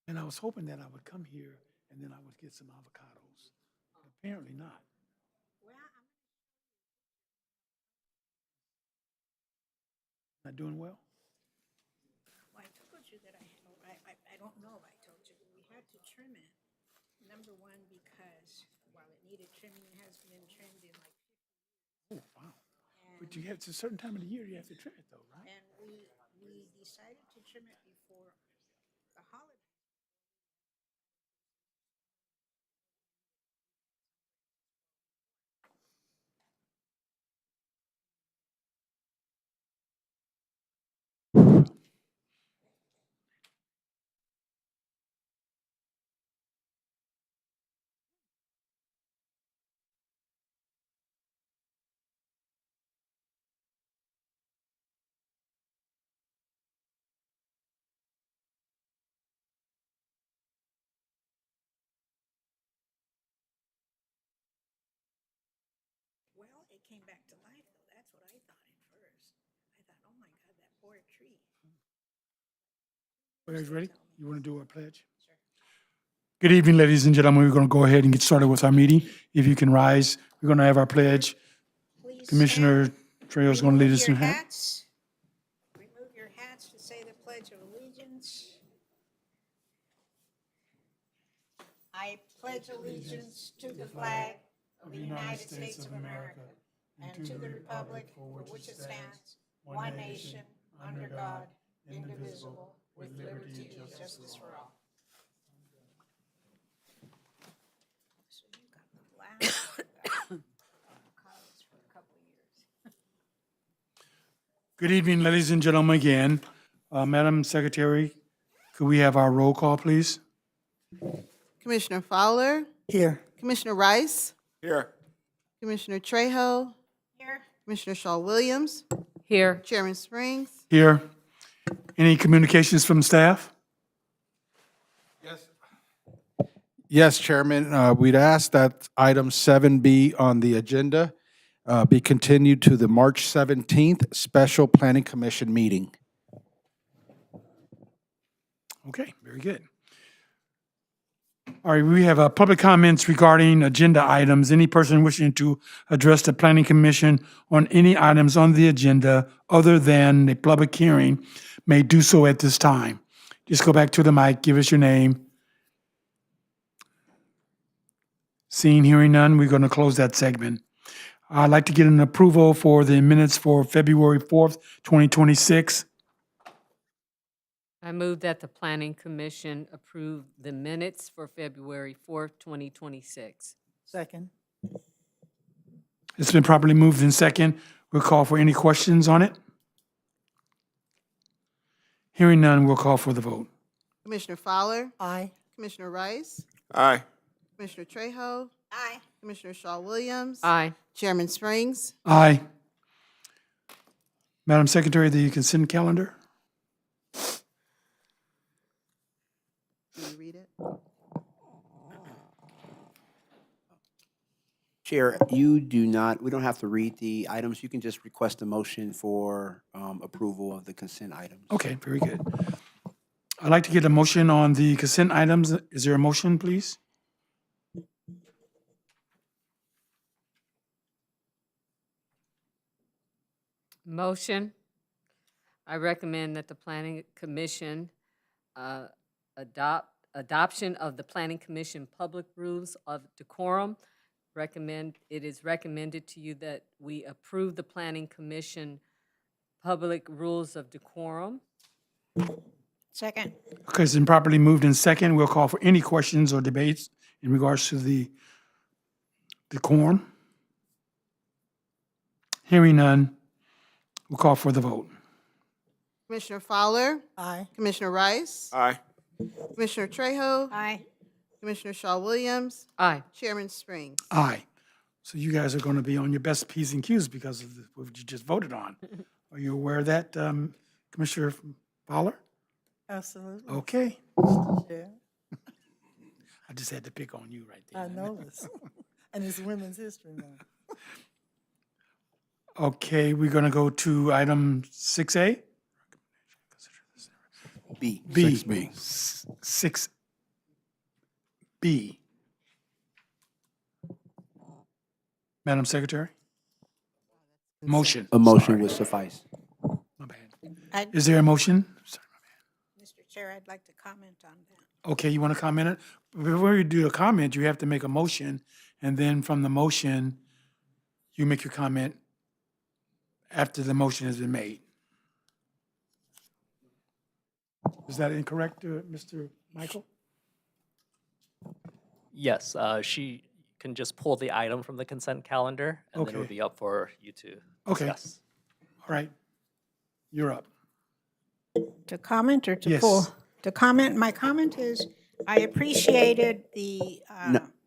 And I was hoping that I would come here and then I would get some avocados. Apparently not. Not doing well? Well, I told you that I don't know if I told you, we had to trim it. Number one, because while it needed trimming, it hasn't been trimmed in like, Oh, wow. But you have, it's a certain time of the year you have to trim it though, right? and we decided to trim it before the holidays. Well, it came back to life though, that's what I thought at first. I thought, oh my God, that poor tree. You guys ready? You want to do our pledge? Sure. Good evening, ladies and gentlemen. We're going to go ahead and get started with our meeting. If you can rise, we're going to have our pledge. Please Commissioner Trejo is going to lead us in remove your hat. hats. Remove your hats to say the Pledge of Allegiance. I pledge allegiance to the flag of the United States of America and to the republic for which it stands, one nation, under God, indivisible, with liberty and justice for all. So you got the last avocados for a couple of years. Good evening, ladies and gentlemen, again. Madam Secretary, could we have our roll call, please? Commissioner Fowler, Here. Commissioner Rice, Here. Commissioner Trejo, Here. Commissioner Shaw Williams, Here. Chairman Springs. Here. Any communications from staff? Yes, Chairman. We'd ask that item 7B on the agenda be continued to the March 17th Special Planning Commission meeting. Okay, very good. All right, we have public comments regarding agenda items. Any person wishing to address the Planning Commission on any items on the agenda other than a public hearing may do so at this time. Just go back to the mic, give us your name. Seeing, hearing none, we're going to close that segment. I'd like to get an approval for the minutes for February 4th, 2026. I move that the Planning Commission approve the minutes for February 4th, 2026. Second. It's been properly moved in second. We'll call for any questions on it. Hearing none, we'll call for the vote. Commissioner Fowler, Aye. Commissioner Rice, Aye. Commissioner Trejo, Aye. Commissioner Shaw Williams. Aye. Chairman Springs. Aye. Madam Secretary, the consent calendar? Can you read it? Chair, you do not, we don't have to read the items. You can just request a motion for approval of the consent items. Okay, very good. I'd like to get a motion on the consent items. Is there a motion, please? Motion. I recommend that the Planning Commission adoption of the Planning Commission Public Rules of Decorum. It is recommended to you that we approve the Planning Commission Public Rules of Decorum. Second. Okay, it's been properly moved in second. We'll call for any questions or debates in regards to the quorum. Hearing none, we'll call for the vote. Commissioner Fowler, Aye. Commissioner Rice, Aye. Commissioner Trejo, Aye. Commissioner Shaw Williams, Aye. Chairman Springs. Aye. So you guys are going to be on your best P's and Q's because of what you just voted on. Are you aware of that, Commissioner Fowler? Absolutely. Okay. Chair. I just had to pick on you right there. I know this. And it's Women's History Month. Okay, we're going to go to item 6A? B. B. 6B. 6 B. Madam Secretary? Motion. A motion Sorry. would suffice. My bad. I'd- Is there a motion? Sorry. Mr. Chair, I'd like to comment on that. Okay, you want to comment it? Before you do a comment, you have to make a motion, and then from the motion, you make your comment after the motion has been made. Is that incorrect, Mr. Michael? Yes, she can just pull the item from the consent calendar, and then it would Okay. be up for you to Okay. discuss. All right, you're up. To comment or to Yes. pull? To comment, my comment is, I appreciated the,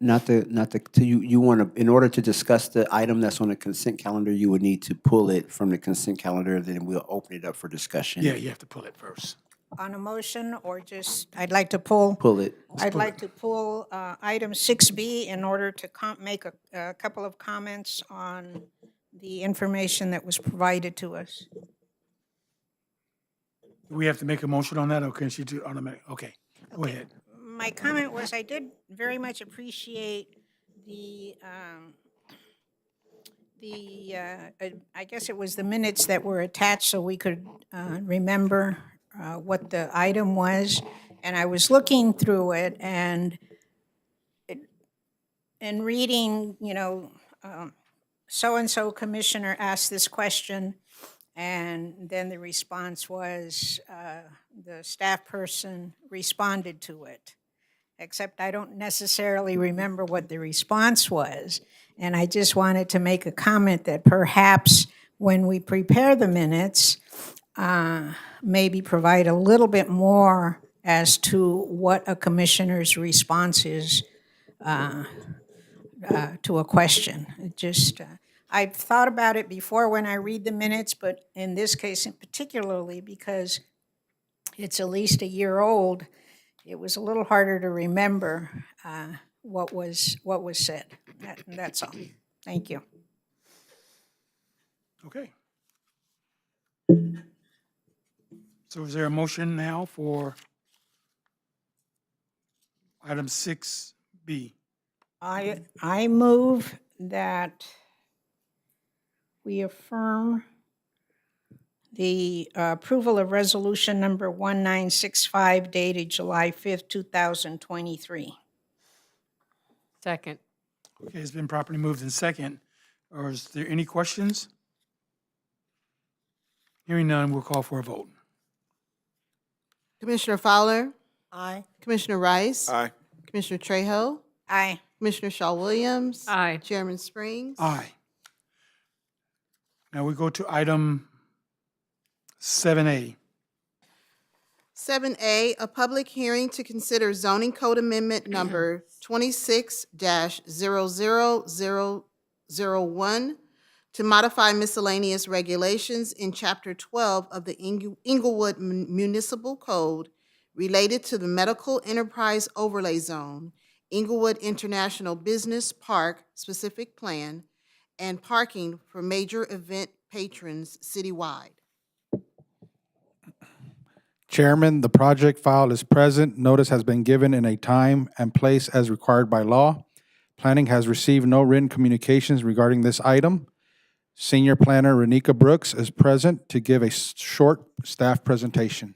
Not to, you want to, in order to discuss the item that's on the consent calendar, you would need to pull it from the consent calendar, then we'll open it up for discussion. Yeah, you have to pull it first. on a motion, or just, I'd like to pull. Pull it. I'd like to pull item 6B in order to make a couple of comments on the information that was provided to us. Do we have to make a motion on that, or can she do automatic? Okay, go ahead. My comment was, I did very much appreciate I guess it was the minutes that were attached so we could remember what the item was. And I was looking through it and reading, so-and-so commissioner asked this question, and then the response was, the staff person responded to it. Except I don't necessarily remember what the response was. And I just wanted to make a comment that perhaps when we prepare the minutes, maybe provide a little bit more as to what a commissioner's response is to a question. It just, I've thought about it before when I read the minutes, but in this case in particularly because it's at least a year old, it was a little harder to remember what was said. That's all. Thank you. Okay. So is there a motion now for item 6B? I move that we affirm the approval of resolution number 1965 dated July 5th, 2023. Second. Okay, it's been properly moved in second. Or is there any questions? Hearing none, we'll call for a vote. Commissioner Fowler, Aye. Commissioner Rice. Aye. Commissioner Trejo, Aye. Commissioner Shaw Williams. Aye. Chairman Springs. Aye. Now we go to item 7A. 7A, a public hearing to consider zoning code amendment number 26-00001 to modify miscellaneous regulations in Chapter 12 of the Inglewood Municipal Code related to the Medical Enterprise Overlay Zone, Inglewood International Business Park Specific Plan, and parking for major event patrons citywide. Chairman, the project file is present. Notice has been given in a time and place as required by law. Planning has received no written communications regarding this item. Senior Planner Renika Brooks is present to give a short staff presentation.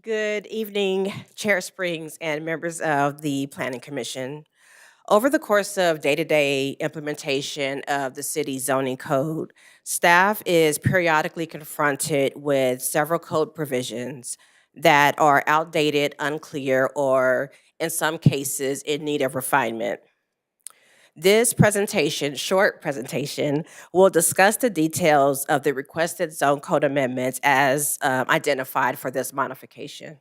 Good evening, Chair Springs and members of the Planning Commission. Over the course of day-to-day implementation of the city zoning code, staff is periodically confronted with several code provisions that are outdated, unclear, or in some cases in need of refinement. This presentation, short presentation, will discuss the details of the requested zone code amendments as identified for this modification.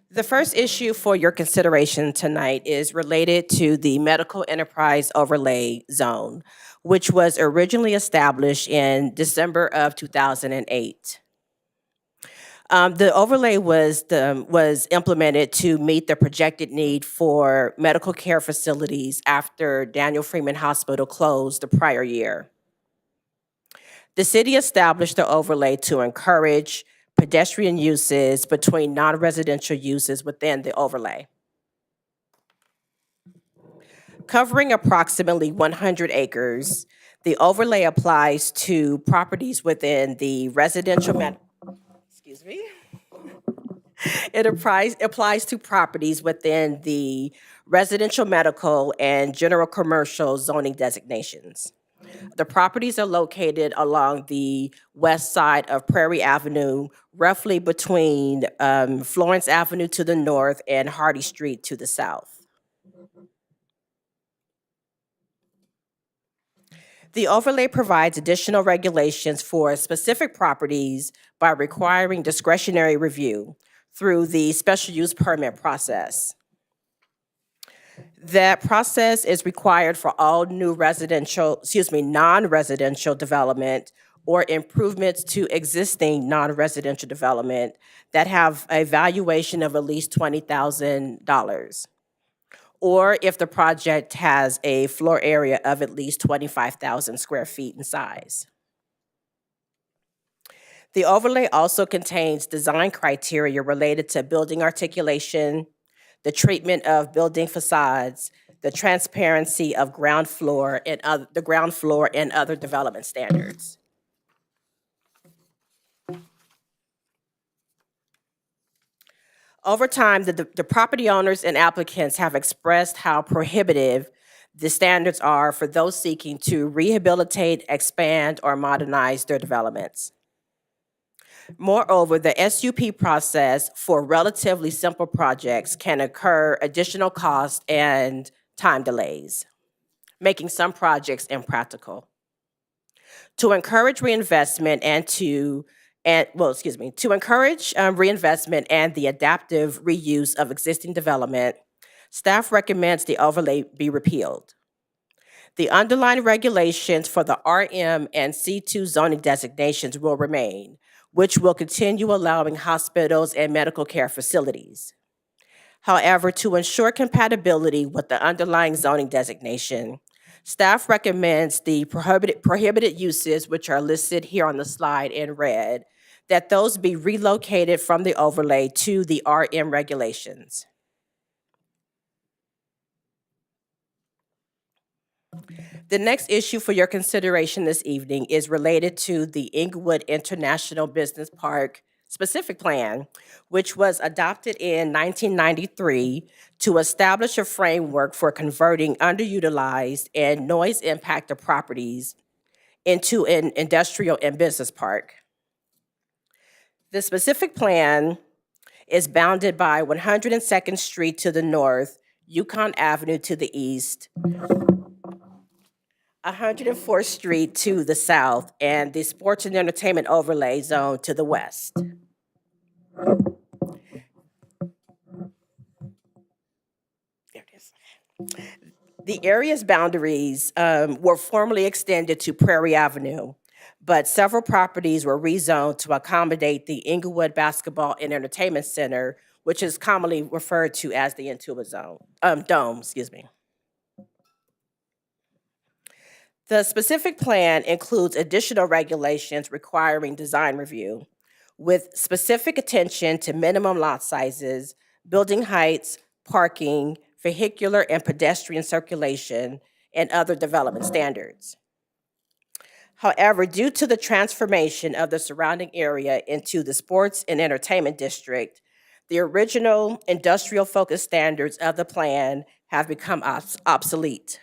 The first issue for your consideration tonight is related to the Medical Enterprise Overlay Zone, which was originally established in December of 2008. The overlay was implemented to meet the projected need for medical care facilities after Daniel Freeman Hospital closed the prior year. The city established the overlay to encourage pedestrian uses between non-residential uses within the overlay. Covering approximately 100 acres, the overlay applies to properties within the residential excuse me. It applies to properties within the residential, medical, and general commercial zoning designations. The properties are located along the west side of Prairie Avenue, roughly between Florence Avenue to the north and Hardy Street to the south. The overlay provides additional regulations for specific properties by requiring discretionary review through the special use permit process. That process is required for all new non-residential development or improvements to existing non-residential development that have a valuation of at least $20,000. Or if the project has a floor area of at least 25,000 square feet in size. The overlay also contains design criteria related to building articulation, the treatment of building facades, the transparency of the ground floor and other development standards. Over time, the property owners and applicants have expressed how prohibitive the standards are for those seeking to rehabilitate, expand, or modernize their developments. Moreover, the SUP process for relatively simple projects can incur additional costs and time delays, making some projects impractical. To encourage reinvestment to encourage reinvestment and the adaptive reuse of existing development, staff recommends the overlay be repealed. The underlying regulations for the RM and C2 zoning designations will remain, which will continue allowing hospitals and medical care facilities. However, to ensure compatibility with the underlying zoning designation, staff recommends the prohibited uses, which are listed here on the slide in red, that those be relocated from the overlay to the RM regulations. The next issue for your consideration this evening is related to the Inglewood International Business Park Specific Plan, which was adopted in 1993 to establish a framework for converting underutilized and noise-impacted properties into an industrial and business park. The specific plan is bounded by 102nd Street to the north, Yukon Avenue to the east, 104th Street to the south, and the Sports and Entertainment Overlay Zone to the west. There it is. The area's boundaries were formerly extended to Prairie Avenue, but several properties were rezoned to accommodate the Inglewood Basketball and Entertainment Center, which is commonly referred to as the Intuba Dome, excuse me. The specific plan includes additional regulations requiring design review, with specific attention to minimum lot sizes, building heights, parking, vehicular and pedestrian circulation, and other development standards. However, due to the transformation of the surrounding area into the sports and entertainment district, the original industrial-focused standards of the plan have become obsolete.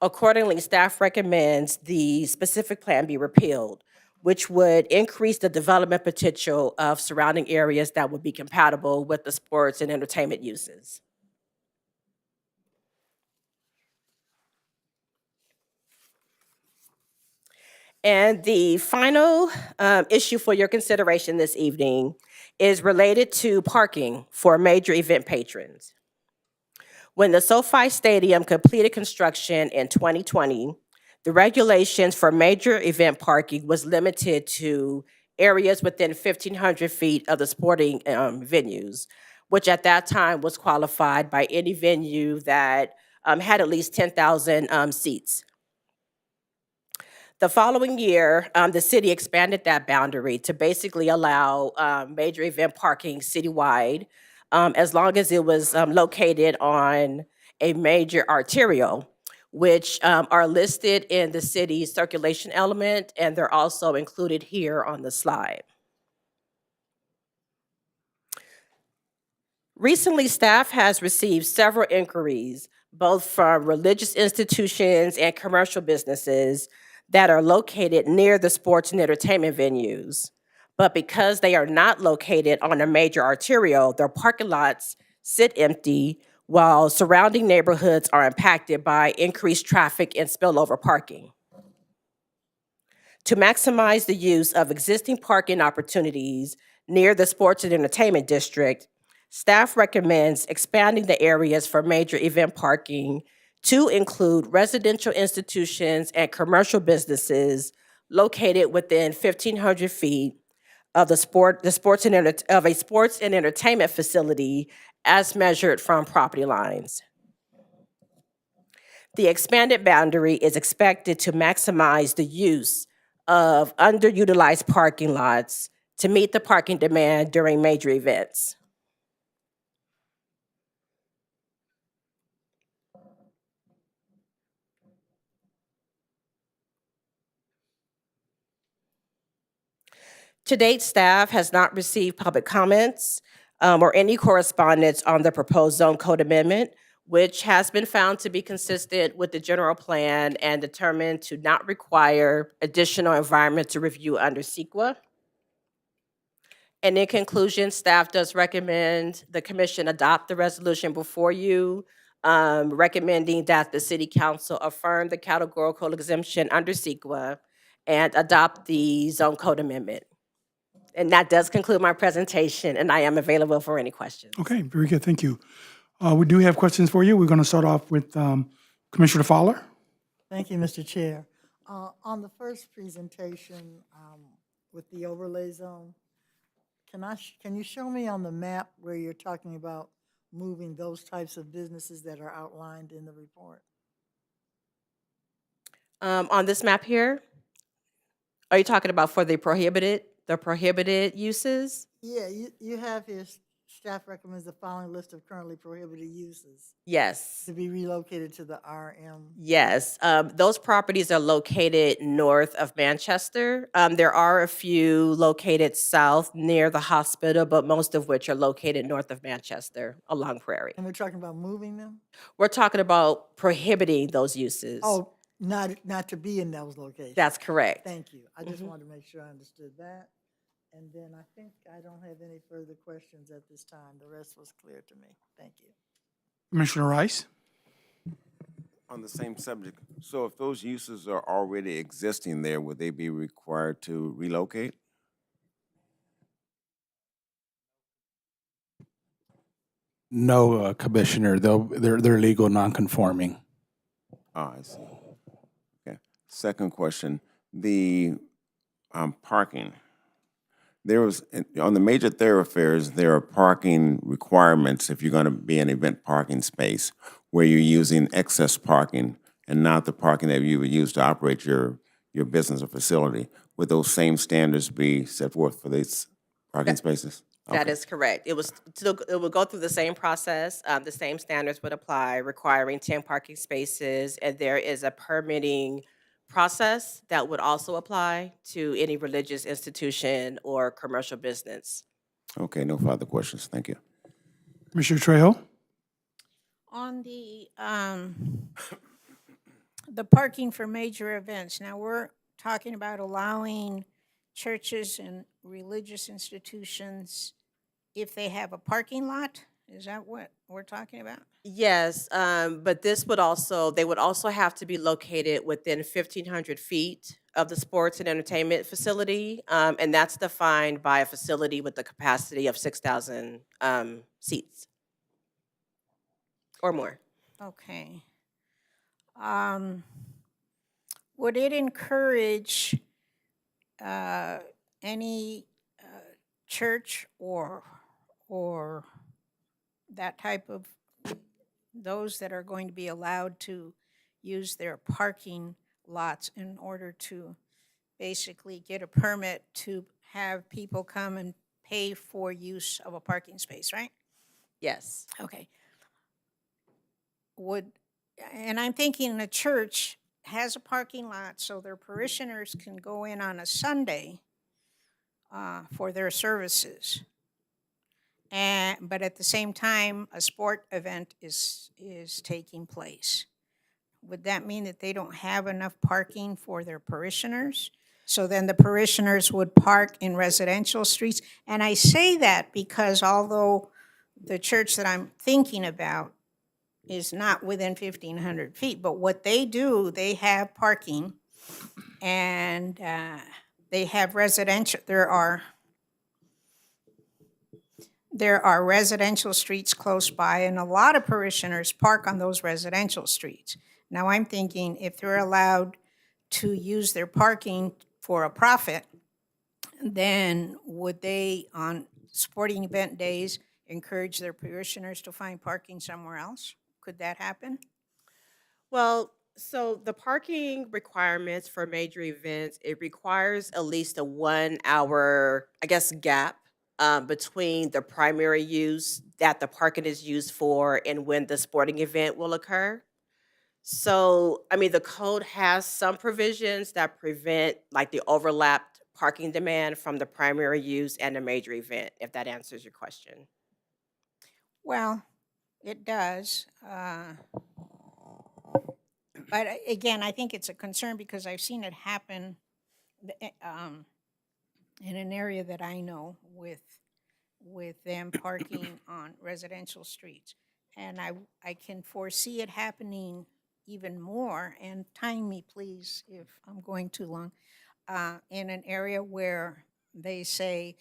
Accordingly, staff recommends the specific plan be repealed, which would increase the development potential of surrounding areas that would be compatible with the sports and entertainment uses. And the final issue for your consideration this evening is related to parking for major event patrons. When the SoFi Stadium completed construction in 2020, the regulations for major event parking was limited to areas within 1,500 feet of the sporting venues, which at that time was qualified by any venue that had at least 10,000 seats. The following year, the city expanded that boundary to basically allow major event parking citywide, as long as it was located on a major arterial, which are listed in the city's circulation element, and they're also included here on the slide. Recently, staff has received several inquiries, both from religious institutions and commercial businesses that are located near the sports and entertainment venues. But because they are not located on a major arterial, their parking lots sit empty while surrounding neighborhoods are impacted by increased traffic and spillover parking. To maximize the use of existing parking opportunities near the sports and entertainment district, staff recommends expanding the areas for major event parking to include residential institutions and commercial businesses located within 1,500 feet of a sports and entertainment facility as measured from property lines. The expanded boundary is expected to maximize the use of underutilized parking lots to meet the parking demand during major events. To date, staff has not received public comments or any correspondence on the proposed zone code amendment, which has been found to be consistent with the general plan and determined to not require additional environmental review under CEQA. And in conclusion, staff does recommend the commission adopt the resolution before you, recommending that the city council affirm the categorical exemption under CEQA and adopt the zone code amendment. And that does conclude my presentation, and I am available for any questions. Okay, very good, thank you. We do have questions for you. We're going to start off with Commissioner Fowler. Thank you, Mr. Chair. On the first presentation with the overlay zone, can you show me on the map where you're talking about moving those types of businesses that are outlined in the report? On this map here, are you talking about for the prohibited uses? Yeah, you have here, staff recommends the following list of currently prohibited uses Yes. to be relocated to the RM. Yes, those properties are located north of Manchester. There are a few located south near the hospital, but most of which are located north of Manchester along Prairie. And we're talking about moving them? We're talking about prohibiting those uses. Oh, not to be in those locations. That's correct. Thank you. I just wanted to make sure I understood that. And then I think I don't have any further questions at this time. The rest was clear to me. Thank you. Commissioner Rice. On the same subject, so if those uses are already existing there, would they be required to relocate? No, Commissioner, they're legal non-conforming. Ah, I see. Okay. Second question, the parking. There was, on the major thoroughfares, there are parking requirements if you're going to be an event parking space where you're using excess parking and not the parking that you would use to operate your business or facility. Would those same standards be set forth for these parking spaces? That Okay. is correct. It would go through the same process. The same standards would apply, requiring 10 parking spaces, and there is a permitting process that would also apply to any religious institution or commercial business. Okay, no further questions. Thank you. Commissioner Trejo. On the parking for major events, now we're talking about allowing churches and religious institutions if they have a parking lot? Is that what we're talking about? Yes, but they would also have to be located within 1,500 feet of the sports and entertainment facility, and that's defined by a facility with the capacity of 6,000 seats or more. Okay. Would it encourage any church or that type of, those that are going to be allowed to use their parking lots in order to basically get a permit to have people come and pay for use of a parking space, right? Yes. Okay. And I'm thinking the church has a parking lot so their parishioners can go in on a Sunday for their services. But at the same time, a sport event is taking place. Would that mean that they don't have enough parking for their parishioners? So then the parishioners would park in residential streets? And I say that because although the church that I'm thinking about is not within 1,500 feet, but what they do, they have parking and they have residential, there are residential streets close by, and a lot of parishioners park on those residential streets. Now, I'm thinking if they're allowed to use their parking for a profit, then would they, on sporting event days, encourage their parishioners to find parking somewhere else? Could that happen? Well, so the parking requirements for major events, it requires at least a 1 hour, I guess, gap between the primary use that the parking is used for and when the sporting event will occur. So, I mean, the code has some provisions that prevent like the overlapped parking demand from the primary use and the major event, if that answers your question. Well, it does. But again, I think it's a concern because I've seen it happen in an area that I know with them parking on residential streets. And I can foresee it happening even more, and time me please if I'm going too long, in an area where they say,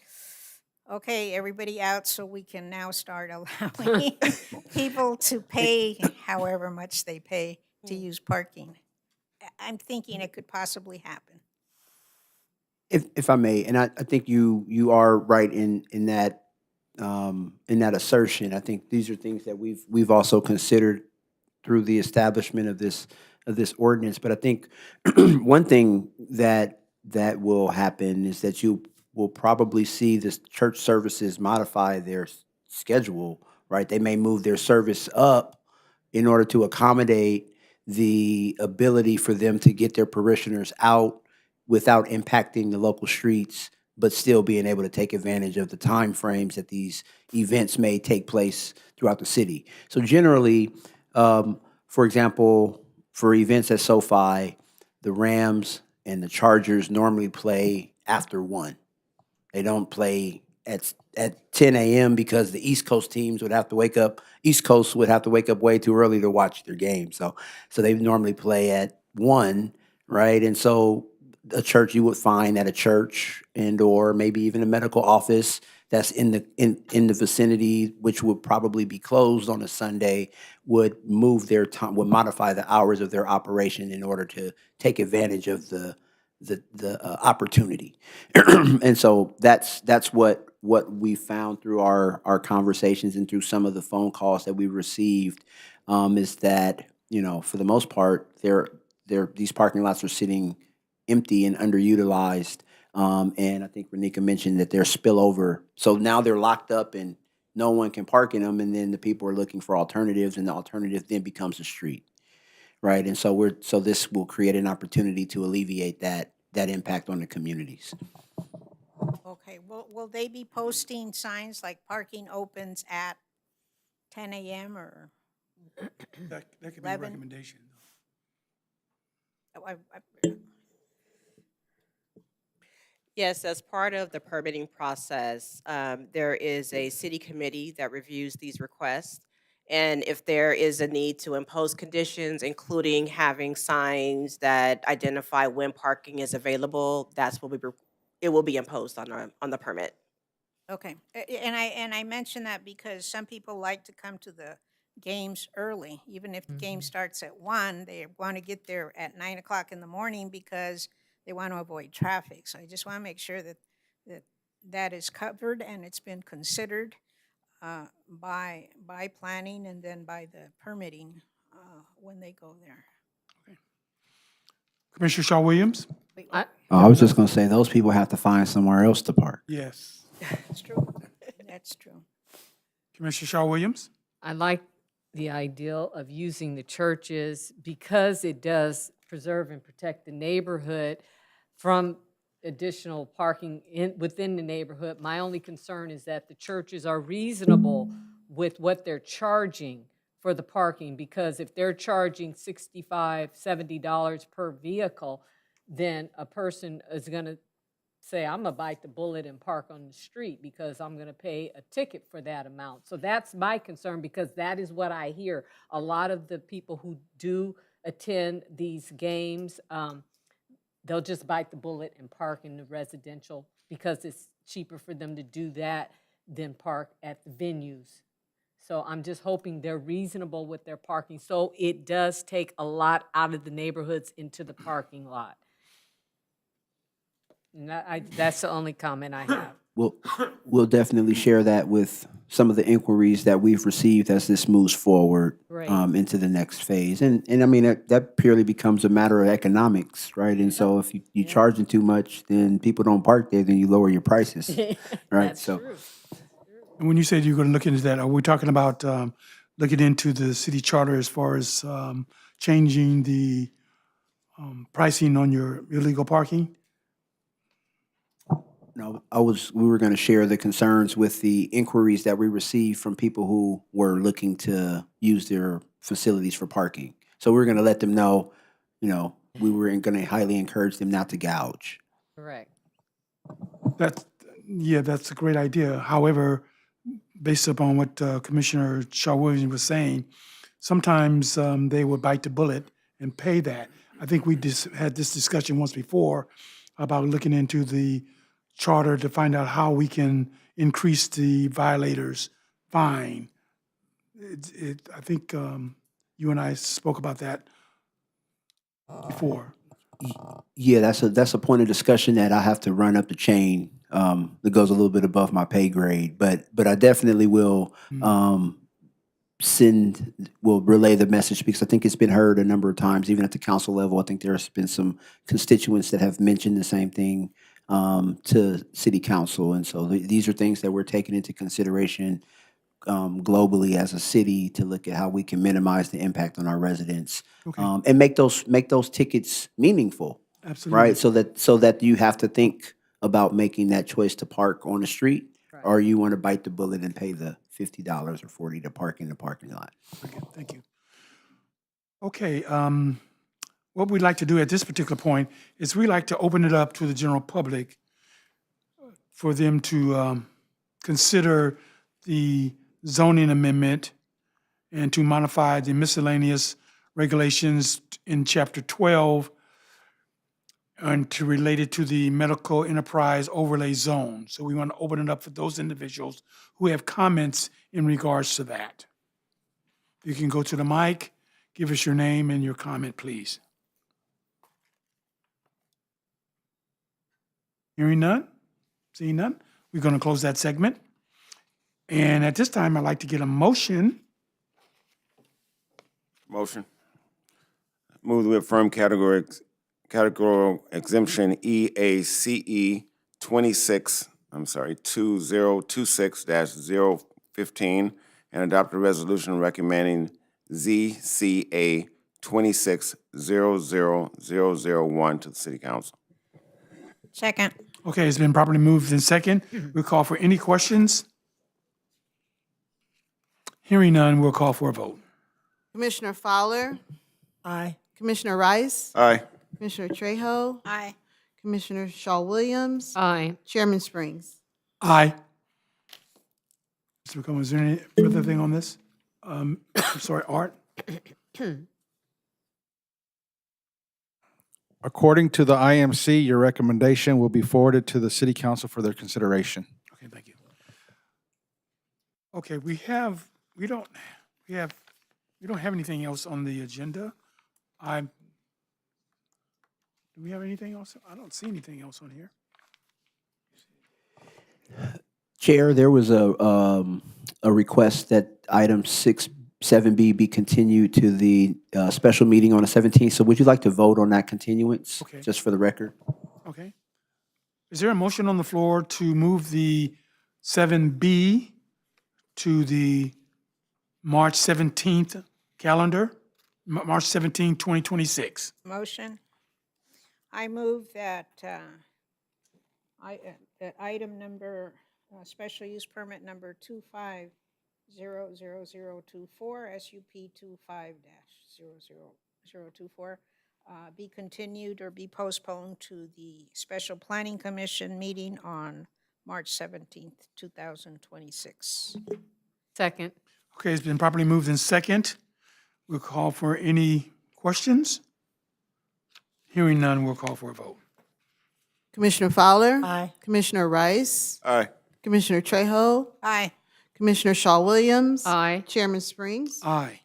okay, everybody out so we can now start allowing people to pay however much they pay to use parking. I'm thinking it could possibly happen. If I may, and I think you are right in that assertion. I think these are things that we've also considered through the establishment of this ordinance. But I think one thing that will happen is that you will probably see this church services modify their schedule, right? They may move their service up in order to accommodate the ability for them to get their parishioners out without impacting the local streets, but still being able to take advantage of the time frames that these events may take place throughout the city. So generally, for example, for events at SoFi, the Rams and the Chargers normally play after 1. They don't play at 10 a.m. because the East Coast teams would have to wake up. East Coast would have to wake up way too early to watch their game. So they normally play at 1, right? And so a church you would find at a church and or maybe even a medical office that's in the vicinity, which would probably be closed on a Sunday, would move their time, would modify the hours of their operation in order to take advantage of the opportunity. And so that's what we found through our conversations and through some of the phone calls that we received, is that, for the most part, these parking lots are sitting empty and underutilized. And I think Renika mentioned that they're spillover. So now they're locked up and no one can park in them, and then the people are looking for alternatives, and the alternative then becomes a street, right? And so this will create an opportunity to alleviate that impact on the communities. Okay, will they be posting signs like parking opens at 10 a.m. or? That could be a 11. recommendation. Yes, as part of the permitting process, there is a city committee that reviews these requests. And if there is a need to impose conditions, including having signs that identify when parking is available, it will be imposed on the permit. Okay, and I mention that because some people like to come to the games early, even if the game starts at 1, they want to get there at 9 o'clock in the morning because they want to avoid traffic. So I just want to make sure that that is covered and it's been considered by planning and then by the permitting when they go there. Commissioner Shaw Williams? I, I was just gonna say, those people have to find somewhere else to park. Yes. That's true. That's true. Commissioner Shaw Williams? I like the ideal of using the churches because it does preserve and protect the neighborhood from additional parking within the neighborhood. My only concern is that the churches are reasonable with what they're charging for the parking, because if they're charging $65, $70 per vehicle, then a person is gonna say, I'm gonna bite the bullet and park on the street because I'm gonna pay a ticket for that amount. So that's my concern, because that is what I hear. A lot of the people who do attend these games, they'll just bite the bullet and park in the residential because it's cheaper for them to do that than park at the venues. So I'm just hoping they're reasonable with their parking. So it does take a lot out of the neighborhoods into the parking lot. And that's the only comment I have. We'll definitely share that with some of the inquiries that we've received as this moves forward Great. into the next phase. And I mean, that purely becomes a matter of economics, right? And so if you're charging too much, then people don't park there, then you lower your prices, right? That's So true. And when you said you're going to look into that, are we talking about looking into the city charter as far as changing the pricing on your illegal parking? no, we were going to share the concerns with the inquiries that we received from people who were looking to use their facilities for parking. So we're going to let them know, we were going to highly encourage them not to gouge. Correct. That's a great idea. However, based upon what Commissioner Shaw Williams was saying, sometimes they would bite the bullet and pay that. I think we had this discussion once before about looking into the charter to find out how we can increase the violators' fine. I think you and I spoke about that before. Yeah, that's a point of discussion that I have to run up the chain. That goes a little bit above my pay grade, but I definitely will will relay the message, because I think it's been heard a number of times, even at the council level. I think there's been some constituents that have mentioned the same thing to city council, and so these are things that we're taking into consideration globally as a city to look at how we can minimize the impact on our residents, Okay. and make those tickets meaningful, Absolutely. right? So that you have to think about making that choice to park on the street, Right. or you want to bite the bullet and pay the $50 or $40 to park in the parking lot. Okay, thank you. Okay, what we'd like to do at this particular point is we like to open it up to the general public for them to consider the zoning amendment and to modify the miscellaneous regulations in Chapter 12 and to relate it to the medical enterprise overlay zone. So we want to open it up for those individuals who have comments in regards to that. You can go to the mic, give us your name and your comment, please. Hearing none? Seeing none? We're going to close that segment. And at this time, I'd like to get a motion. Motion. Move to affirm categorical exemption EACE 2026-015 and adopt a resolution recommending ZCA 26-00001 to the city council. Second. Okay, it's been properly moved in second. We'll call for any questions. Hearing none, we'll call for a vote. Commissioner Fowler, Aye. Commissioner Rice, Aye. Commissioner Trejo, Aye. Commissioner Shaw Williams, Aye. Chairman Springs. Aye. Mr. McCombs, is there any further thing on this? I'm sorry, Art? According to the IMC, your recommendation will be forwarded to the city council for their consideration. Okay, thank you. Okay, we don't have anything else on the agenda. Do we have anything else? I don't see anything else on here. Chair, there was a request that item 7B be continued to the special meeting on the 17th. So would you like to vote on that continuance? Okay. Just for the record? Okay. Is there a motion on the floor to move the 7B to the March 17th calendar? March 17, 2026. Motion. I move that, that item number, special use permit number 2500024, SUP 25-00024, be continued or be postponed to the Special Planning Commission meeting on March 17th, 2026. Second. Okay, it's been properly moved in second. We'll call for any questions. Hearing none, we'll call for a vote. Commissioner Fowler? Aye. Commissioner Rice? Aye. Commissioner Trejo? Aye. Commissioner Shaw Williams? Aye. Chairman Springs? Aye.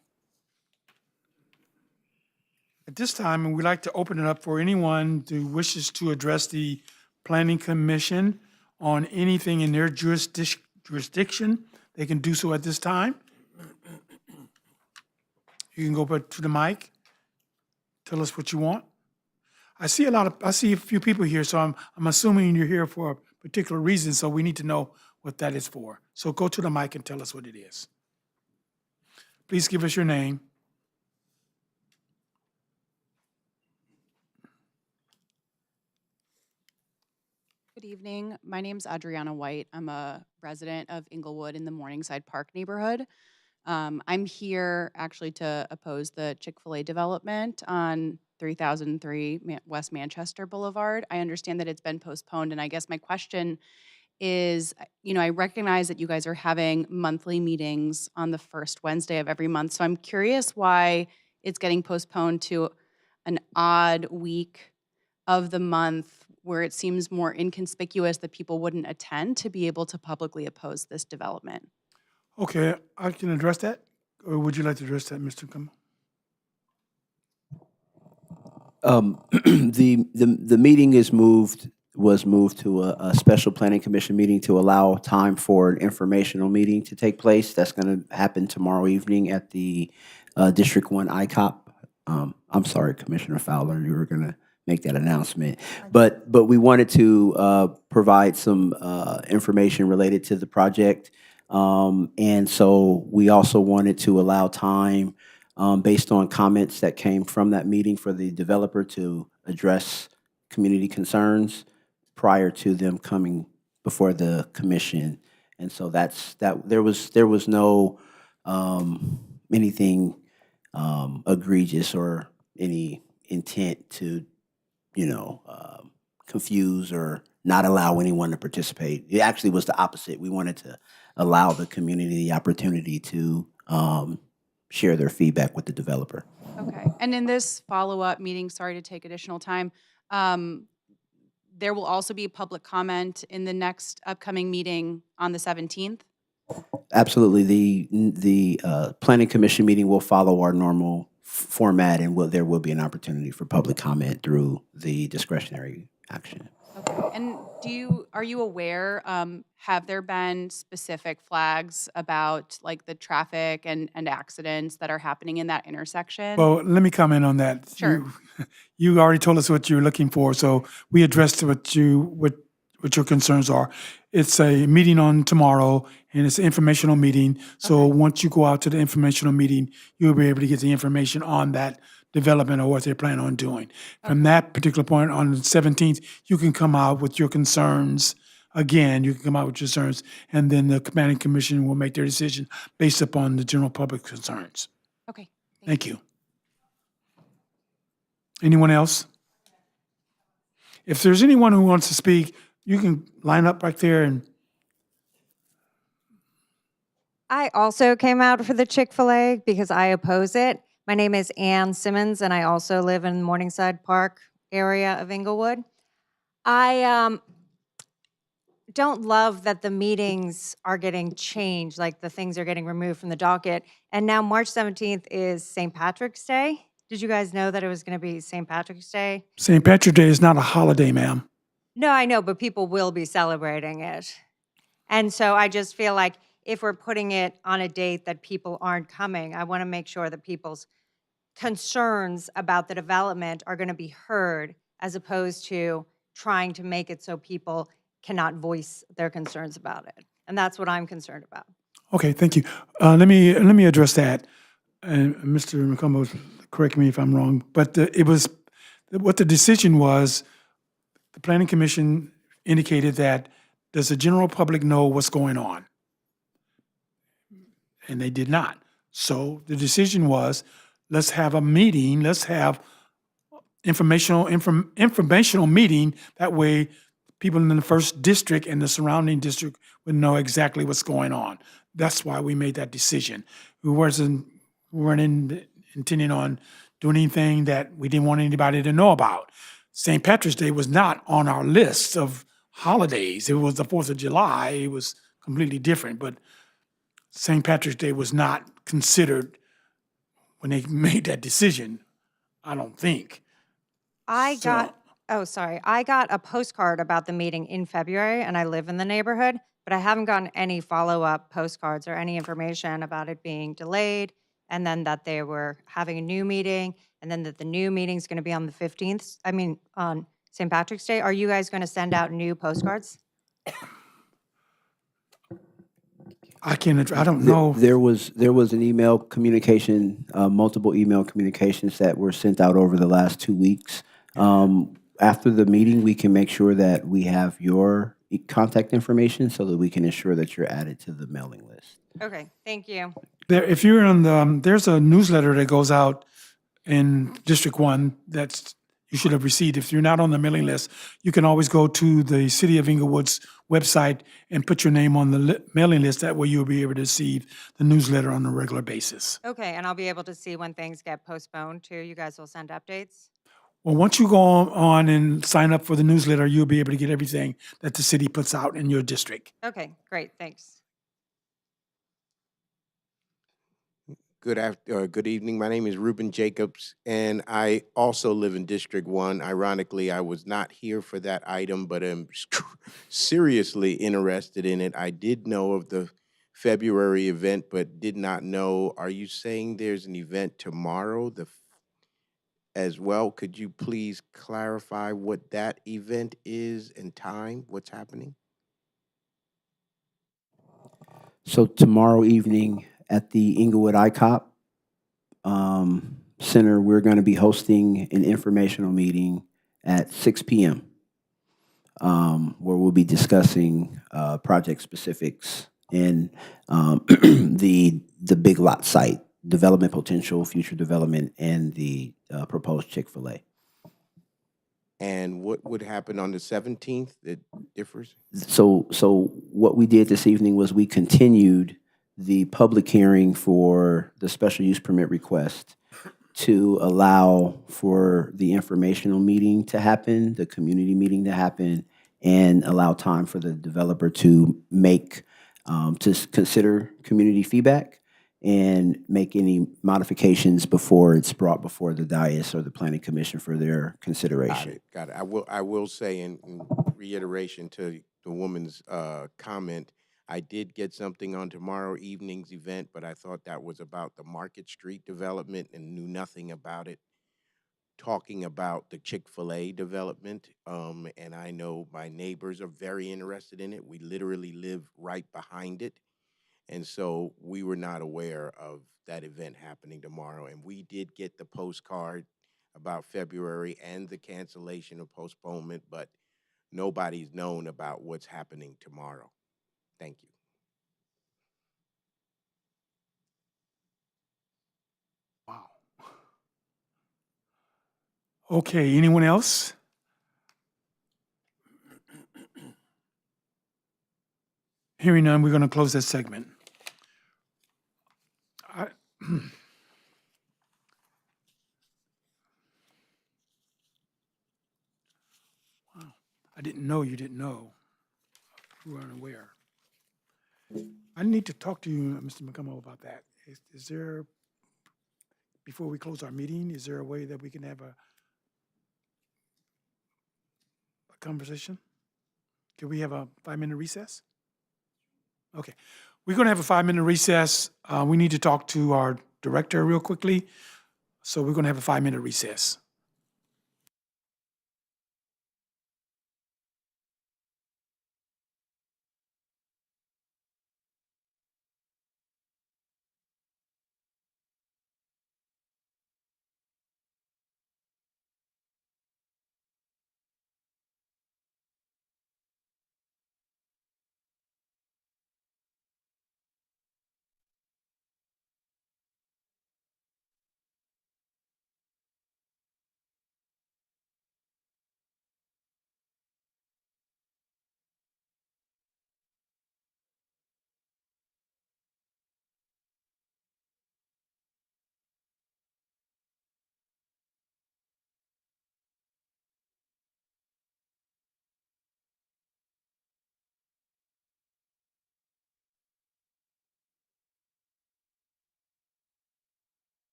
At this time, we'd like to open it up for anyone who wishes to address the Planning Commission on anything in their jurisdiction. They can do so at this time. You can go up to the mic. Tell us what you want. I see a few people here, so I'm assuming you're here for a particular reason, so we need to know what that is for. So go to the mic and tell us what it is. Please give us your name. Good evening. My name's Adriana White. I'm a resident of Inglewood in the Morningside Park neighborhood. I'm here actually to oppose the Chick-fil-A development on 3003 West Manchester Boulevard. I understand that it's been postponed, and I guess my question is, I recognize that you guys are having monthly meetings on the first Wednesday of every month, so I'm curious why it's getting postponed to an odd week of the month where it seems more inconspicuous that people wouldn't attend to be able to publicly oppose this development. Okay, I can address that, or would you like to address that, Mr. Kimball? The meeting was moved to a special planning commission meeting to allow time for an informational meeting to take place. That's going to happen tomorrow evening at the District 1 ICOP. I'm sorry, Commissioner Fowler, you were going to make that announcement. But we wanted to provide some information related to the project. And so we also wanted to allow time based on comments that came from that meeting for the developer to address community concerns prior to them coming before the commission. And so there was no anything egregious or any intent to confuse or not allow anyone to participate. It actually was the opposite. We wanted to allow the community the opportunity to share their feedback with the developer. Okay. And in this follow-up meeting, sorry to take additional time, there will also be public comment in the next upcoming meeting on the 17th? Absolutely. The Planning Commission meeting will follow our normal format, and there will be an opportunity for public comment through the discretionary action. Okay. And are you aware, have there been specific flags about like the traffic and accidents that are happening in that intersection? Well, let me comment on that. Sure. You already told us what you're looking for, so we addressed what your concerns are. It's a meeting on tomorrow, and it's an informational meeting. So once you go out to the informational meeting, you'll be able to get the information on that development or what they plan on doing. From that particular point on the 17th, you can come out with your concerns. Again, you can come out with your concerns, and then the Planning Commission will make their decision based upon the general public concerns. Okay. Thank you. Anyone else? If there's anyone who wants to speak, you can line up right there and I also came out for the Chick-fil-A because I oppose it. My name is Ann Simmons, and I also live in Morningside Park area of Inglewood. I don't love that the meetings are getting changed, like the things are getting removed from the docket. And now March 17th is St. Patrick's Day. Did you guys know that it was going to be St. Patrick's Day? St. Patrick's Day is not a holiday, ma'am. No, I know, but people will be celebrating it. And so I just feel like if we're putting it on a date that people aren't coming, I want to make sure that people's concerns about the development are going to be heard as opposed to trying to make it so people cannot voice their concerns about it. And that's what I'm concerned about. Okay, thank you. Let me address that. And Mr. McCombs, correct me if I'm wrong, but it was, what the decision was, the Planning Commission indicated that, does the general public know what's going on? And they did not. So the decision was, let's have a meeting, let's have informational meeting. That way, people in the first district and the surrounding district would know exactly what's going on. That's why we made that decision. We weren't intending on doing anything that we didn't want anybody to know about. St. Patrick's Day was not on our list of holidays. It was the 4th of July. It was completely different, but St. Patrick's Day was not considered when they made that decision, I don't think. I So- got, I got a postcard about the meeting in February, and I live in the neighborhood, but I haven't gotten any follow-up postcards or any information about it being delayed, and then that they were having a new meeting, and then that the new meeting's going to be on the 15th, on St. Patrick's Day. Are you guys going to send out new postcards? I don't know. There was an email communication, multiple email communications that were sent out over the last 2 weeks. After the meeting, we can make sure that we have your contact information so that we can ensure that you're added to the mailing list. Okay, thank you. If you're on there's a newsletter that goes out in District 1 that's, you should have received. If you're not on the mailing list, you can always go to the City of Inglewood's website and put your name on the mailing list. That way you'll be able to receive the newsletter on a regular basis. Okay, and I'll be able to see when things get postponed too. You guys will send updates? Well, once you go on and sign up for the newsletter, you'll be able to get everything that the city puts out in your district. Okay, great, thanks. Good evening. My name is Ruben Jacobs, and I also live in District 1. Ironically, I was not here for that item, but am seriously interested in it. I did know of the February event, but did not know. Are you saying there's an event tomorrow as well? Could you please clarify what that event is and time, what's happening? So tomorrow evening at the Inglewood ICOP Center, we're going to be hosting an informational meeting at 6 p.m. Where we'll be discussing project specifics and the Big Lot site, development potential, future development, and the proposed Chick-fil-A. And what would happen on the 17th that differs? So what we did this evening was we continued the public hearing for the special use permit request to allow for the informational meeting to happen, the community meeting to happen, and allow time for the developer to make, to consider community feedback and make any modifications before it's brought before the dais or the planning commission for their consideration. Got it. I will say in reiteration to the woman's comment, I did get something on tomorrow evening's event, but I thought that was about the Market Street development and knew nothing about it. Talking about the Chick-fil-A development, and I know my neighbors are very interested in it. We literally live right behind it. And so we were not aware of that event happening tomorrow. And we did get the postcard about February and the cancellation or postponement, but nobody's known about what's happening tomorrow. Thank you. Wow. Okay, anyone else? Hearing none, we're going to close this segment. Wow. I didn't know you didn't know. You were unaware. I need to talk to you, Mr. McCombs, about that. Is there, before we close our meeting, is there a way that we can have a conversation? Can we have a 5-minute recess? Okay. We're going to have a 5-minute recess. We need to talk to our director real quickly. So we're going to have a 5-minute recess.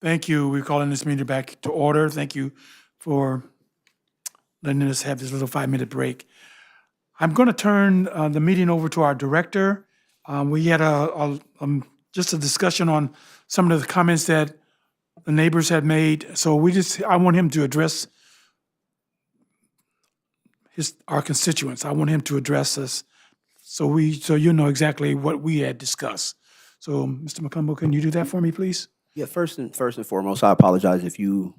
Thank you. We're calling this meeting back to order. Thank you for letting us have this little 5-minute break. I'm going to turn the meeting over to our director. We had just a discussion on some of the comments that the neighbors had made. So I want him to address our constituents. I want him to address us so you know exactly what we had discussed. So, Mr. McCumbo, can you do that for me, please? Yeah, first and foremost, I apologize if you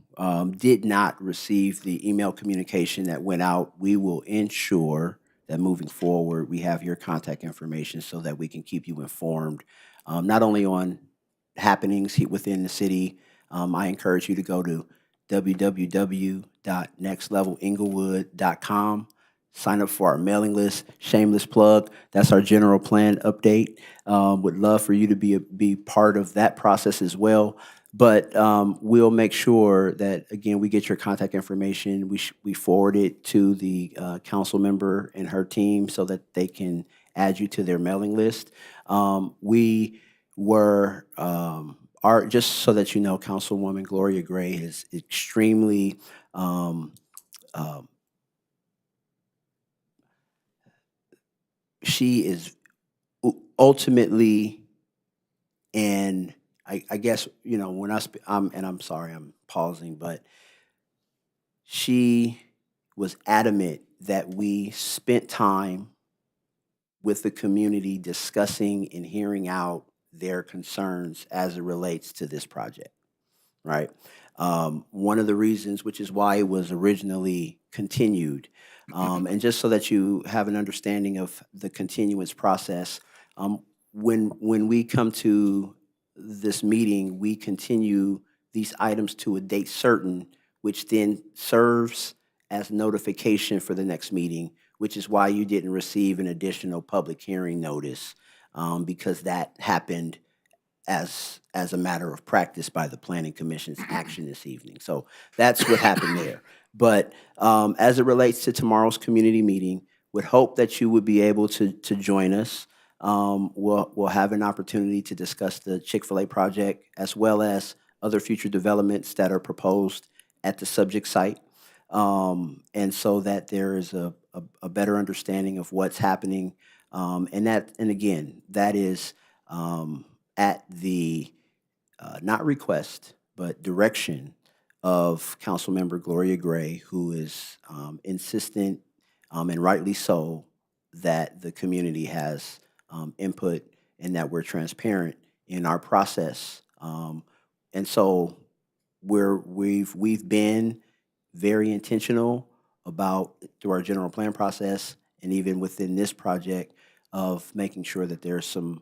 did not receive the email communication that went out. We will ensure that moving forward, we have your contact information so that we can keep you informed, not only on happenings within the city. I encourage you to go to www.nextlevelinglewood.com. Sign up for our mailing list. Shameless plug. That's our general plan update. Would love for you to be part of that process as well. But we'll make sure that, again, we get your contact information. We forward it to the council member and her team so that they can add you to their mailing list. We were, just so that you know, Councilwoman Gloria Gray is extremely she is ultimately, and I guess, you know, when I'm sorry, I'm pausing, but she was adamant that we spent time with the community discussing and hearing out their concerns as it relates to this project, right? One of the reasons, which is why it was originally continued, and just so that you have an understanding of the continuance process, when we come to this meeting, we continue these items to a date certain, which then serves as notification for the next meeting, which is why you didn't receive an additional public hearing notice, because that happened as a matter of practice by the Planning Commission's action this evening. So that's what happened there. But as it relates to tomorrow's community meeting, would hope that you would be able to join us. We'll have an opportunity to discuss the Chick-fil-A project as well as other future developments that are proposed at the subject site. And so that there is a better understanding of what's happening. And again, that is at the, not request, but direction of Councilmember Gloria Gray, who is insistent, and rightly so, that the community has input and that we're transparent in our process. And so we've been very intentional about, through our general plan process and even within this project, of making sure that there's some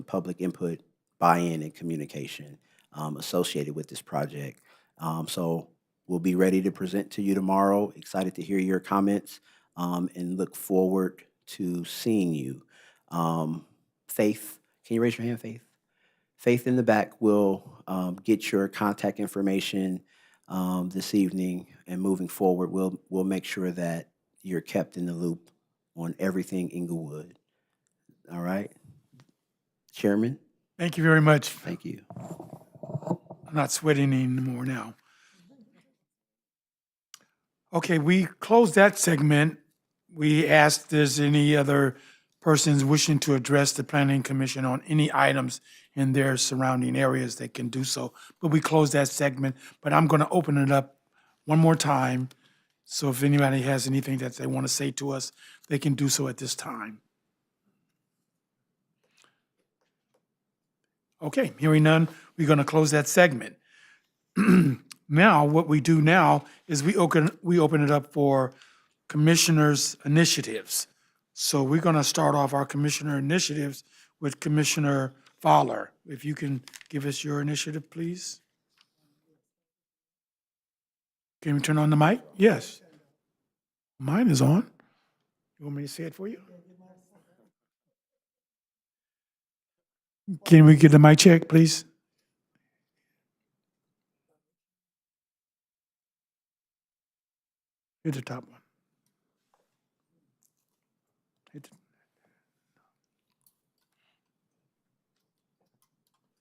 public input, buy-in, and communication associated with this project. So we'll be ready to present to you tomorrow. Excited to hear your comments, and look forward to seeing you. Faith, can you raise your hand, Faith? Faith in the back will get your contact information this evening, and moving forward, we'll make sure that you're kept in the loop on everything Inglewood. All right? Chairman, Thank you very much. thank you. I'm not sweating anymore now. Okay, we closed that segment. We asked if there's any other persons wishing to address the Planning Commission on any items in their surrounding areas, they can do so. But we closed that segment, but I'm going to open it up one more time. So if anybody has anything that they want to say to us, they can do so at this time. Okay, hearing none, we're going to close that segment. Now, what we do now is we open it up for commissioners' initiatives. So we're going to start off our commissioner initiatives with Commissioner Fowler. If you can give us your initiative, please. Can we turn on the mic? Yes. Mine is on. You want me to say it for you? Can we get the mic check, please? Hit the top one.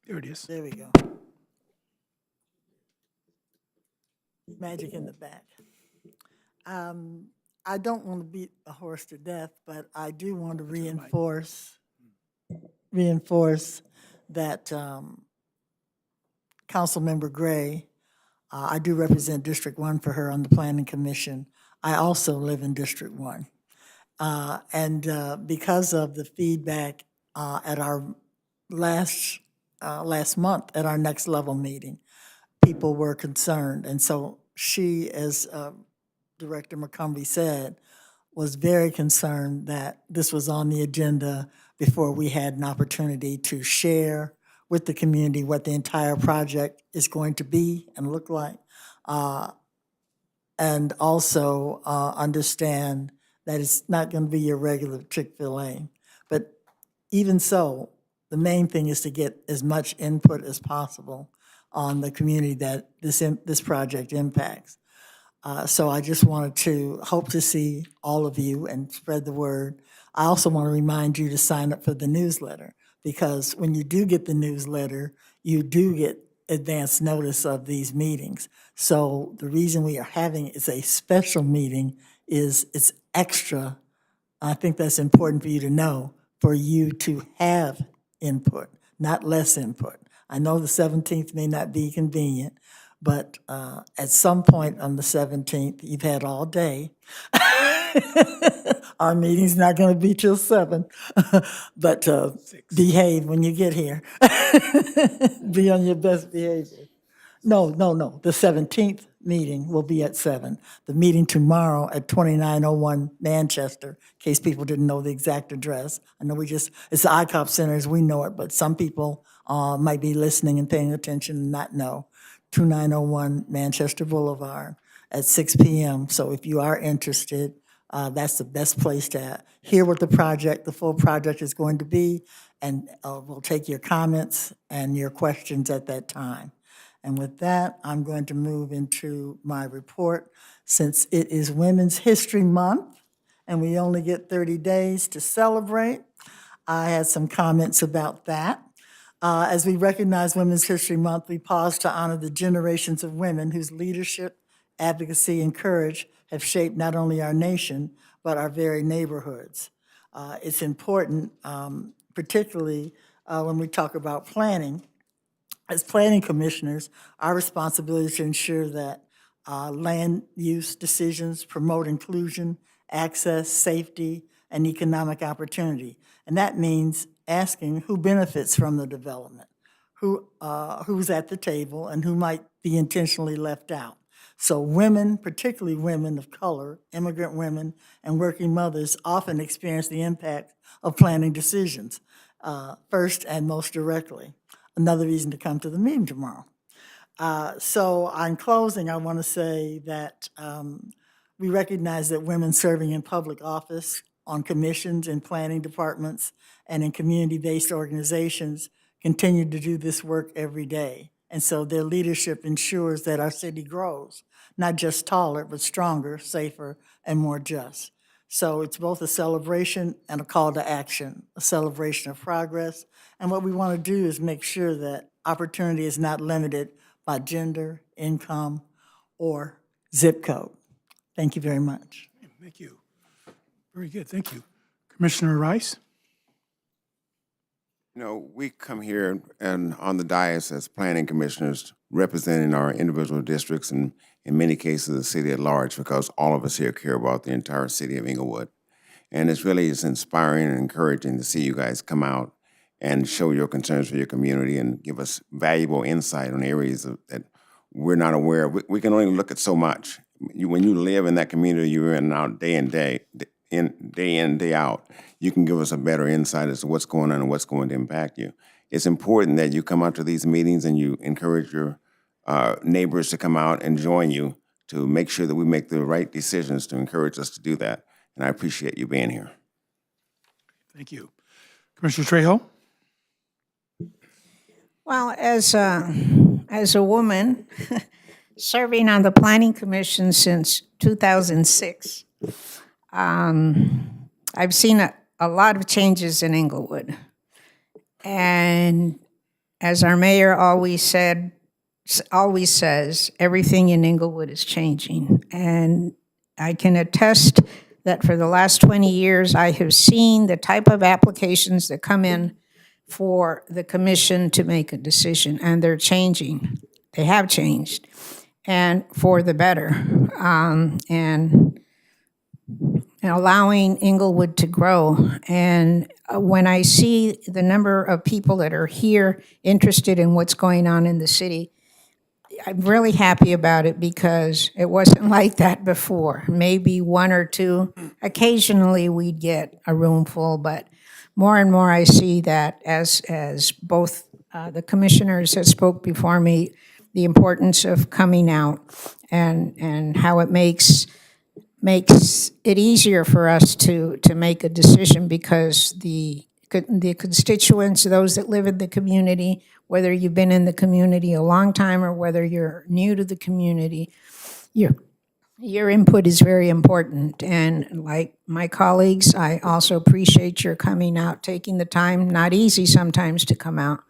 There it is. There we go. Magic in the back. I don't want to beat a horse to death, but I do want to reinforce that Councilmember Gray, I do represent District 1 for her on the Planning Commission. I also live in District 1. And because of the feedback at our last month at our next level meeting, people were concerned. And so she, as Director McCombie said, was very concerned that this was on the agenda before we had an opportunity to share with the community what the entire project is going to be and look like. And also understand that it's not going to be your regular Chick-fil-A. But even so, the main thing is to get as much input as possible on the community that this project impacts. So I just wanted to hope to see all of you and spread the word. I also want to remind you to sign up for the newsletter, because when you do get the newsletter, you do get advance notice of these meetings. So the reason we are having is a special meeting is it's extra. I think that's important for you to know, for you to have input, not less input. I know the 17th may not be convenient, but at some point on the 17th, you've had all day Our meeting's not gonna be till 7, but behave when you get here. Be on your best behavior. No, no, no. The 17th meeting will be at 7. The meeting tomorrow at 2901 Manchester, in case people didn't know the exact address. I know it's the ICOP Center as we know it, but some people might be listening and paying attention and not know. 2901 Manchester Boulevard at 6 p.m. So if you are interested, that's the best place to hear what the full project is going to be, and we'll take your comments and your questions at that time. And with that, I'm going to move into my report. Since it is Women's History Month, and we only get 30 days to celebrate, I had some comments about that. As we recognize Women's History Month, we pause to honor the generations of women whose leadership, advocacy, and courage have shaped not only our nation, but our very neighborhoods. It's important, particularly when we talk about planning. As planning commissioners, our responsibility is to ensure that land use decisions promote inclusion, access, safety, and economic opportunity. And that means asking who benefits from the development, who's at the table, and who might be intentionally left out. So women, particularly women of color, immigrant women, and working mothers often experience the impact of planning decisions first and most directly. Another reason to come to the meeting tomorrow. So in closing, I want to say that we recognize that women serving in public office, on commissions, in planning departments, and in community-based organizations continue to do this work every day. And so their leadership ensures that our city grows, not just taller, but stronger, safer, and more just. So it's both a celebration and a call to action, a celebration of progress. And what we want to do is make sure that opportunity is not limited by gender, income, or zip code. Thank you very much. Thank you. Very good, thank you. Commissioner Rice? You know, we come here and on the dais as planning commissioners representing our individual districts and in many cases the city at large, because all of us here care about the entire city of Inglewood. And it's inspiring and encouraging to see you guys come out and show your concerns for your community and give us valuable insight on areas that we're not aware of. We can only look at so much. When you live in that community you're in and out day in, day out, you can give us a better insight as to what's going on and what's going to impact you. It's important that you come out to these meetings and you encourage your neighbors to come out and join you to make sure that we make the right decisions to encourage us to do that. And I appreciate you being here. Thank you. Commissioner Trejo? Well, as a woman serving on the Planning Commission since 2006, I've seen a lot of changes in Inglewood. And as our mayor always says, everything in Inglewood is changing. And I can attest that for the last 20 years, I have seen the type of applications that come in for the commission to make a decision, and they're changing. They have changed, and for the better. And allowing Inglewood to grow. And when I see the number of people that are here interested in what's going on in the city, I'm really happy about it because it wasn't like that before. Maybe one or two, occasionally we'd get a room full, but more and more I see that as both the commissioners that spoke before me, the importance of coming out and how it makes it easier for us to make a decision, because the constituents, those that live in the community, whether you've been in the community a long time or whether you're new to the community, your input is very important. And like my colleagues, I also appreciate your coming out, taking the time. Not easy sometimes to come out,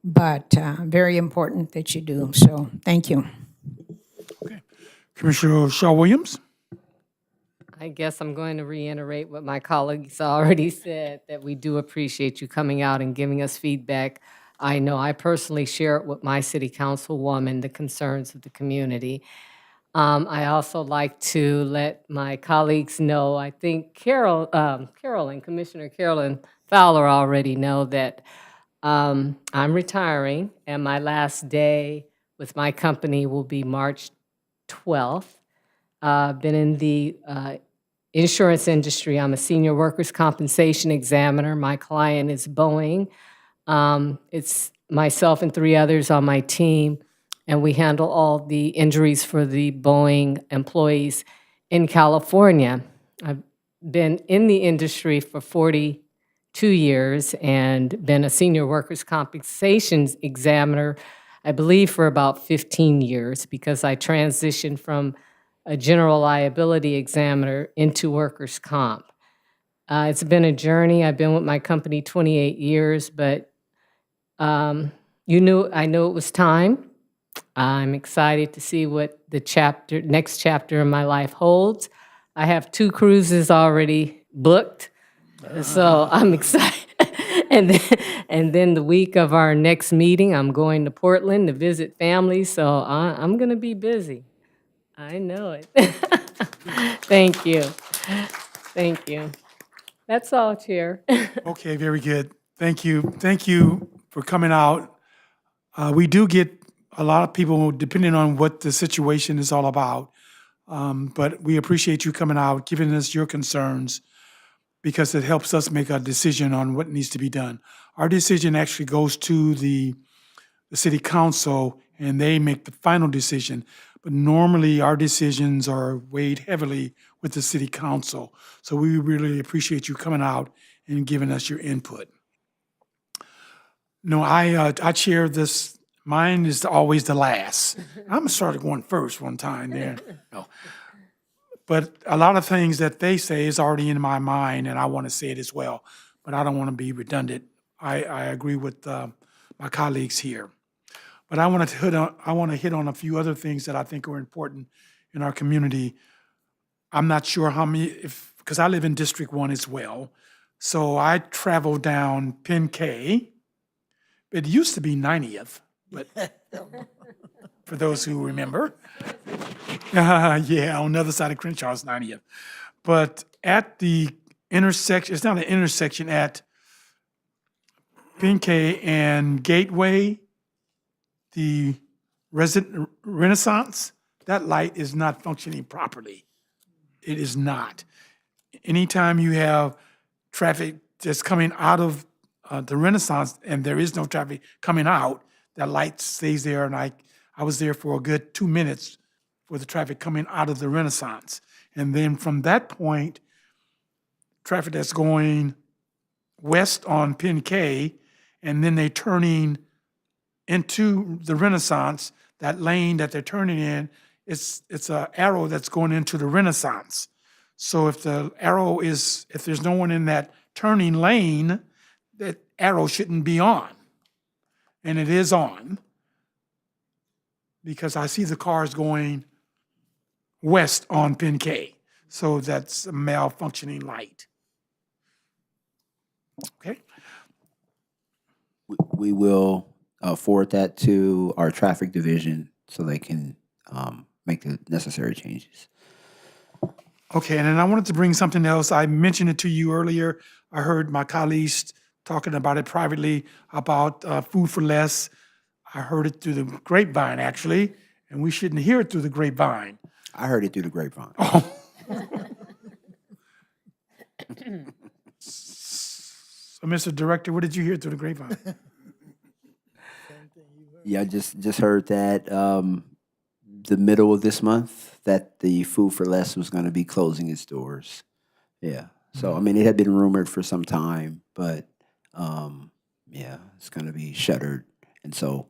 but very important that you do. So thank you. Okay. Commissioner Shaw Williams? I guess I'm going to reiterate what my colleagues already said, that we do appreciate you coming out and giving us feedback. I know I personally share it with my city councilwoman, the concerns of the community. I also like to let my colleagues know, I think Commissioner Carolyn Fowler already know that I'm retiring, and my last day with my company will be March 12th. Been in the insurance industry. I'm a senior workers' compensation examiner. My client is Boeing. It's myself and 3 others on my team, and we handle all the injuries for the Boeing employees in California. I've been in the industry for 42 years and been a senior workers' compensation examiner, I believe, for about 15 years because I transitioned from a general liability examiner into workers' comp. It's been a journey. I've been with my company 28 years, but I knew it was time. I'm excited to see what the next chapter in my life holds. I have 2 cruises already booked, so I'm excited. And then the week of our next meeting, I'm going to Portland to visit family, so I'm going to be busy. I know it. Thank you. Thank you. That's all, Chair. Okay, very good. Thank you. Thank you for coming out. We do get a lot of people, depending on what the situation is all about. But we appreciate you coming out, giving us your concerns, because it helps us make a decision on what needs to be done. Our decision actually goes to the city council, and they make the final decision. But normally, our decisions are weighed heavily with the city council. So we really appreciate you coming out and giving us your input. No, I chair this. Mine is always the last. I'm started going first one time there. No. But a lot of things that they say is already in my mind, and I want to say it as well. But I don't want to be redundant. I agree with my colleagues here. But I want to hit on a few other things that I think are important in our community. I'm not sure how many, because I live in District 1 as well. So I travel down Penn K. It used to be 90th, but for those who remember. Yeah, on the other side of Crenshaw's 90th. But at the intersection, it's not an intersection, at Penn K and Gateway, the Renaissance, that light is not functioning properly. It is not. Anytime you have traffic that's coming out of the Renaissance and there is no traffic coming out, that light stays there. And I was there for a good 2 minutes for the traffic coming out of the Renaissance. And then from that point, traffic that's going west on Penn K, and then they turning into the Renaissance, that lane that they're turning in, it's an arrow that's going into the Renaissance. So if there's no one in that turning lane, that arrow shouldn't be on. And it is on, because I see the cars going west on Penn K. So that's a malfunctioning light. Okay? We will forward that to our traffic division so they can make the necessary changes. Okay, and then I wanted to bring something else. I mentioned it to you earlier. I heard my colleagues talking about it privately, about food for less. I heard it through the grapevine, actually, and we shouldn't hear it through the grapevine. I heard it through the grapevine. Oh. So, Mr. Director, what did you hear through the grapevine? Yeah, I just heard that the middle of this month that the Food for Less was going to be closing its doors. Yeah. So, I mean, it had been rumored for some time, but yeah, it's going to be shuttered. And so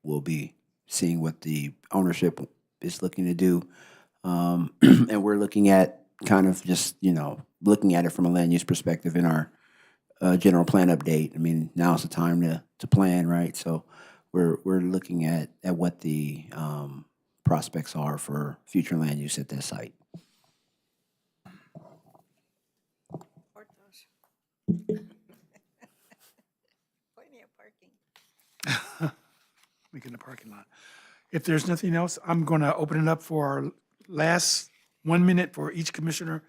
we'll be seeing what the ownership is looking to do. And we're looking at kind of just, looking at it from a land use perspective in our general plan update. I mean, now's the time to plan, right? So we're looking at what the prospects are for future land use at that site. Plenty of parking. We get in the parking lot. If there's nothing else, I'm going to open it up for our last 1 minute for each commissioner,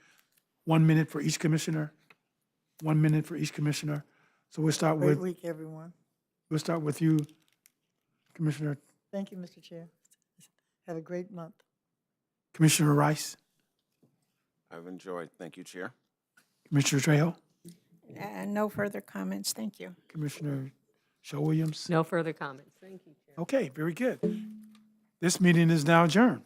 1 minute for each commissioner, 1 minute for each commissioner. So we'll start Great with, week, everyone. you, Commissioner, Thank you, Mr. Chair. Have a great month. Commissioner Rice, I've enjoyed. Thank you, Chair. Commissioner Trejo, No further comments, thank you. Commissioner Shaw Williams. No further comments. Thank you, Chair. Okay, very good. This meeting is now adjourned.